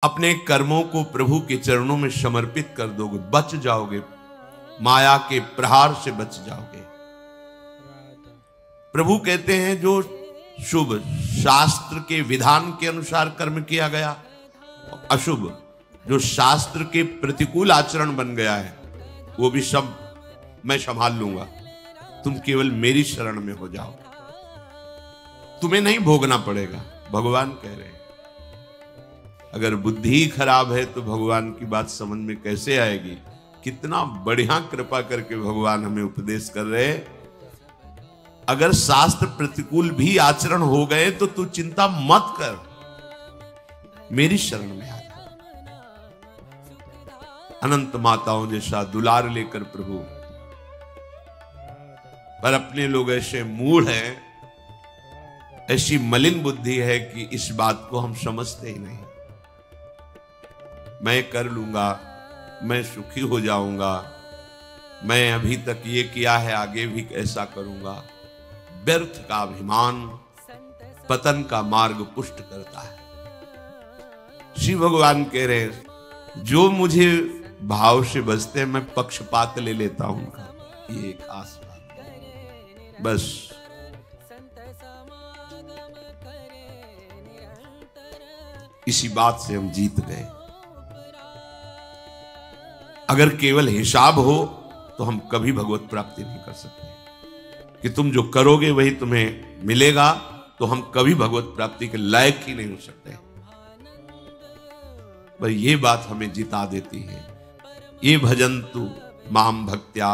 अपने कर्मों को प्रभु के चरणों में समर्पित कर दोगे, बच जाओगे, माया के प्रहार से बच जाओगे। प्रभु कहते हैं जो शुभ शास्त्र के विधान के अनुसार कर्म किया गया, अशुभ जो शास्त्र के प्रतिकूल आचरण बन गया है, वो भी सब मैं संभाल लूंगा। तुम केवल मेरी शरण में हो जाओ, तुम्हें नहीं भोगना पड़ेगा, भगवान कह रहे हैं। अगर बुद्धि खराब है तो भगवान की बात समझ में कैसे आएगी। कितना बढ़िया कृपा करके भगवान हमें उपदेश कर रहे हैं। अगर शास्त्र प्रतिकूल भी आचरण हो गए तो तू चिंता मत कर, मेरी शरण में आ जा। अनंत माताओं जैसा दुलार लेकर प्रभु, पर अपने लोग ऐसे मूढ़ हैं, ऐसी मलिन बुद्धि है कि इस बात को हम समझते ही नहीं। मैं कर लूंगा, मैं सुखी हो जाऊंगा, मैं अभी तक ये किया है आगे भी ऐसा करूंगा। व्यर्थ का अभिमान पतन का मार्ग पुष्ट करता है। श्री भगवान कह रहे हैं जो मुझे भाव से बसते हैं मैं पक्षपात ले लेता हूं उनका, ये खास बात। बस इसी बात से हम जीत गए। अगर केवल हिसाब हो तो हम कभी भगवत प्राप्ति नहीं कर सकते। कि तुम जो करोगे वही तुम्हें मिलेगा, तो हम कभी भगवत प्राप्ति के लायक ही नहीं हो सकते। पर ये बात हमें जिता देती है। ये भजन्तु माम भक्त्या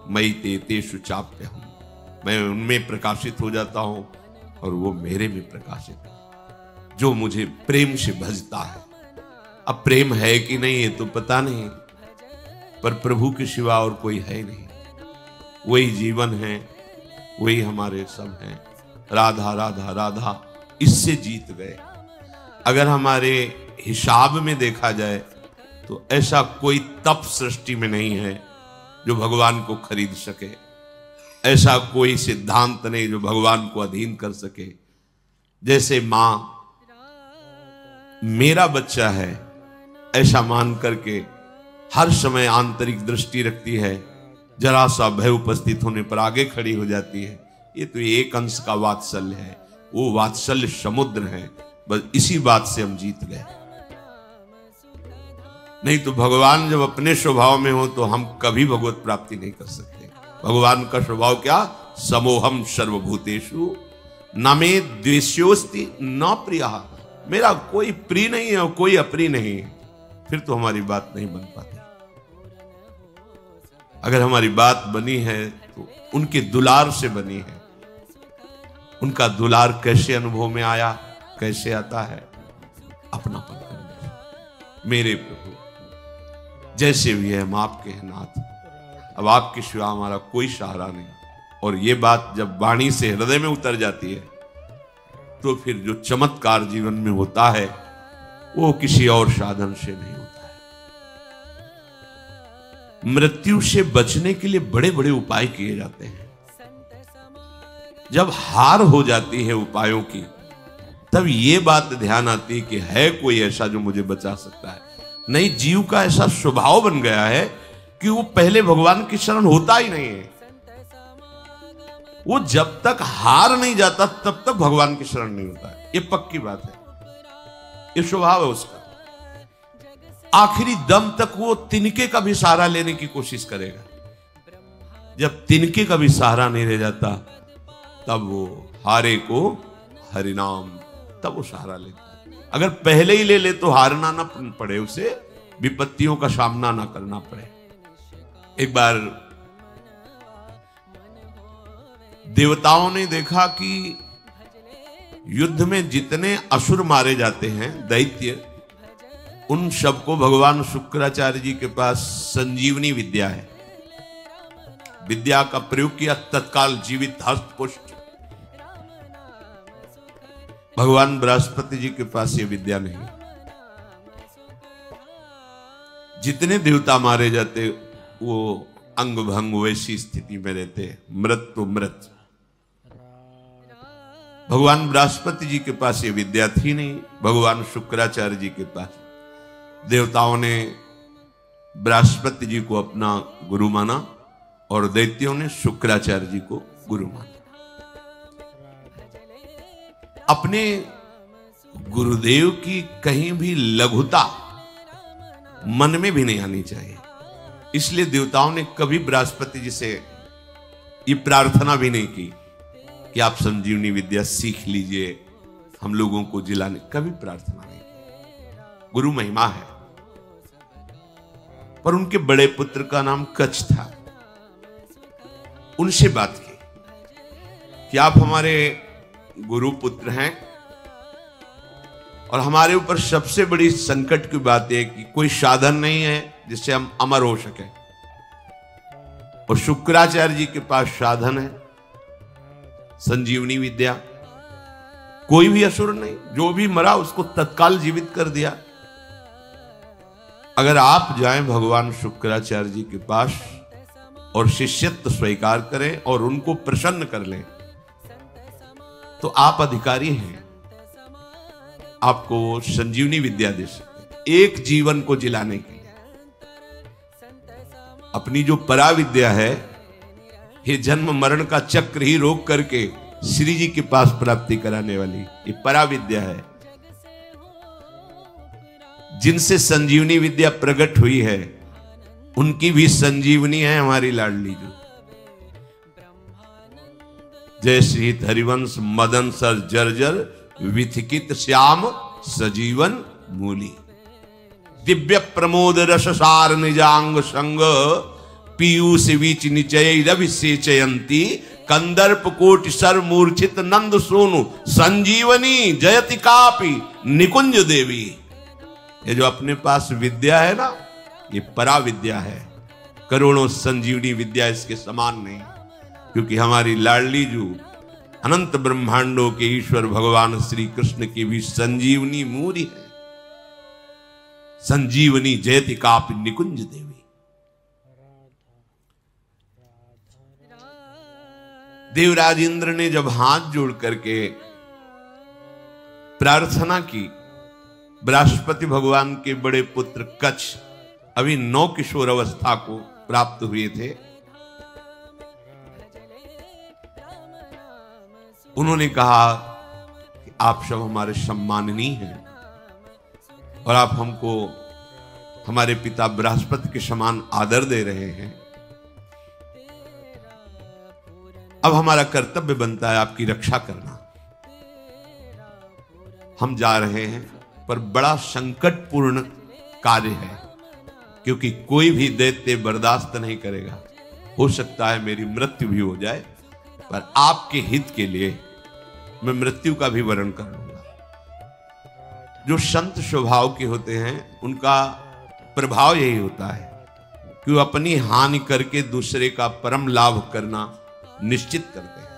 मयि ते तेषु चाप्यहम्, मैं उनमें प्रकाशित हो जाता हूं और वो मेरे में प्रकाशित, जो मुझे प्रेम से भजता है। अब प्रेम है कि नहीं ये तो पता नहीं, पर प्रभु के सिवा और कोई है नहीं। वही जीवन है, वही हमारे सब हैं। राधा राधा राधा, इससे जीत गए। अगर हमारे हिसाब में देखा जाए तो ऐसा कोई तप सृष्टि में नहीं है जो भगवान को खरीद सके। ऐसा कोई सिद्धांत नहीं जो भगवान को अधीन कर सके। जैसे मां मेरा बच्चा है ऐसा मान करके हर समय आंतरिक दृष्टि रखती है, जरा सा भय उपस्थित होने पर आगे खड़ी हो जाती है। ये तो एक अंश का वात्सल्य है, वो वात्सल्य समुद्र है। बस इसी बात से हम जीत गए। नहीं तो भगवान जब अपने स्वभाव में हो तो हम कभी भगवत प्राप्ति नहीं कर सकते। भगवान का स्वभाव क्या? समोहम सर्वभूतेषु न मे द्वेष्योस्ति न प्रियः, मेरा कोई प्रिय नहीं है और कोई अप्रिय नहीं है। फिर तो हमारी बात नहीं बन पाती। अगर हमारी बात बनी है तो उनके दुलार से बनी है। उनका दुलार कैसे अनुभव में आया, कैसे आता है? अपनापन करने। मेरे प्रभु जैसे भी है हम आपके हैं नाथ, अब आपके सिवा हमारा कोई सहारा नहीं। और ये बात जब वाणी से हृदय में उतर जाती है तो फिर जो चमत्कार जीवन में होता है वो किसी और साधन से नहीं होता है। मृत्यु से बचने के लिए बड़े बड़े उपाय किए जाते हैं। जब हार हो जाती है उपायों की, तब ये बात ध्यान आती है कि है कोई ऐसा जो मुझे बचा सकता है। नहीं, जीव का ऐसा स्वभाव बन गया है कि वो पहले भगवान की शरण होता ही नहीं है। वो जब तक हार नहीं जाता तब तक भगवान की शरण नहीं होता है। ये पक्की बात है, ये स्वभाव है उसका। आखिरी दम तक वो तिनके का भी सहारा लेने की कोशिश करेगा। जब तिनके का भी सहारा नहीं रह जाता तब वो हारे को हरिनाम, तब वो सहारा लेता है। अगर पहले ही ले ले तो हारना ना पड़े, उसे विपत्तियों का सामना ना करना पड़े। एक बार देवताओं ने देखा कि युद्ध में जितने असुर मारे जाते हैं, दैत्य, उन सबको भगवान शुक्राचार्य जी के पास संजीवनी विद्या है। विद्या का प्रयोग किया, तत्काल जीवित हस्त पुष्ट। भगवान बृहस्पति जी के पास ये विद्या नहीं। जितने देवता मारे जाते वो अंग भंग वैसी स्थिति में रहते, मृत तो मृत। भगवान बृहस्पति जी के पास ये विद्या थी नहीं, भगवान शुक्राचार्य जी के पास। देवताओं ने बृहस्पति जी को अपना गुरु माना और दैत्यों ने शुक्राचार्य जी को गुरु माना। अपने गुरुदेव की कहीं भी लघुता मन में भी नहीं आनी चाहिए। इसलिए देवताओं ने कभी बृहस्पति जी से ये प्रार्थना भी नहीं की कि आप संजीवनी विद्या सीख लीजिए, हम लोगों को जिलाने, कभी प्रार्थना नहीं की। गुरु महिमा है। पर उनके बड़े पुत्र का नाम कच्छ था। उनसे बात की कि आप हमारे गुरु पुत्र हैं और हमारे ऊपर सबसे बड़ी संकट की बात है कि कोई साधन नहीं है जिससे हम अमर हो सके। और शुक्राचार्य जी के पास साधन है, संजीवनी विद्या। कोई भी असुर नहीं, जो भी मरा उसको तत्काल जीवित कर दिया। अगर आप जाएं भगवान शुक्राचार्य जी के पास और शिष्यत्व स्वीकार करें और उनको प्रसन्न कर लें तो आप अधिकारी हैं, आपको संजीवनी विद्या दे सकते, एक जीवन को जिलाने के लिए। अपनी जो पराविद्या है, ये जन्म मरण का चक्र ही रोक करके श्री जी के पास प्राप्ति कराने वाली ये पराविद्या है। जिनसे संजीवनी विद्या प्रकट हुई है उनकी भी संजीवनी है हमारी लाडली जो। जय श्री हरिवंश मदन सर जर्जर विथिकित श्याम सजीवन मूली। दिव्य प्रमोद रससार निजांग संग पीयूष बीच निचय रविसेचयंती कंदर्प कोटि सर मूर्छित नंद सोनु संजीवनी जयति कापि निकुंज देवी। ये जो अपने पास विद्या है ना, ये परा विद्या है। करोड़ों संजीवनी विद्या इसके समान नहीं, क्योंकि हमारी लाडली जो अनंत ब्रह्मांडों के ईश्वर भगवान श्री कृष्ण की भी संजीवनी मूरी है। संजीवनी जयति कापि निकुंज देवी। देवराज इंद्र ने जब हाथ जोड़ करके प्रार्थना की, बृहस्पति भगवान के बड़े पुत्र कच्छ अभी 9 किशोर अवस्था को प्राप्त हुए थे। उन्होंने कहा कि आप सब हमारे सम्माननीय हैं और आप हमको हमारे पिता बृहस्पति के समान आदर दे रहे हैं। अब हमारा कर्तव्य बनता है आपकी रक्षा करना। हम जा रहे हैं, पर बड़ा संकटपूर्ण कार्य है, क्योंकि कोई भी दैत्य बर्दाश्त नहीं करेगा। हो सकता है मेरी मृत्यु भी हो जाए, पर आपके हित के लिए मैं मृत्यु का भी वरण कर लूंगा। जो संत स्वभाव के होते हैं उनका प्रभाव यही होता है कि वो अपनी हानि करके दूसरे का परम लाभ करना निश्चित करते हैं।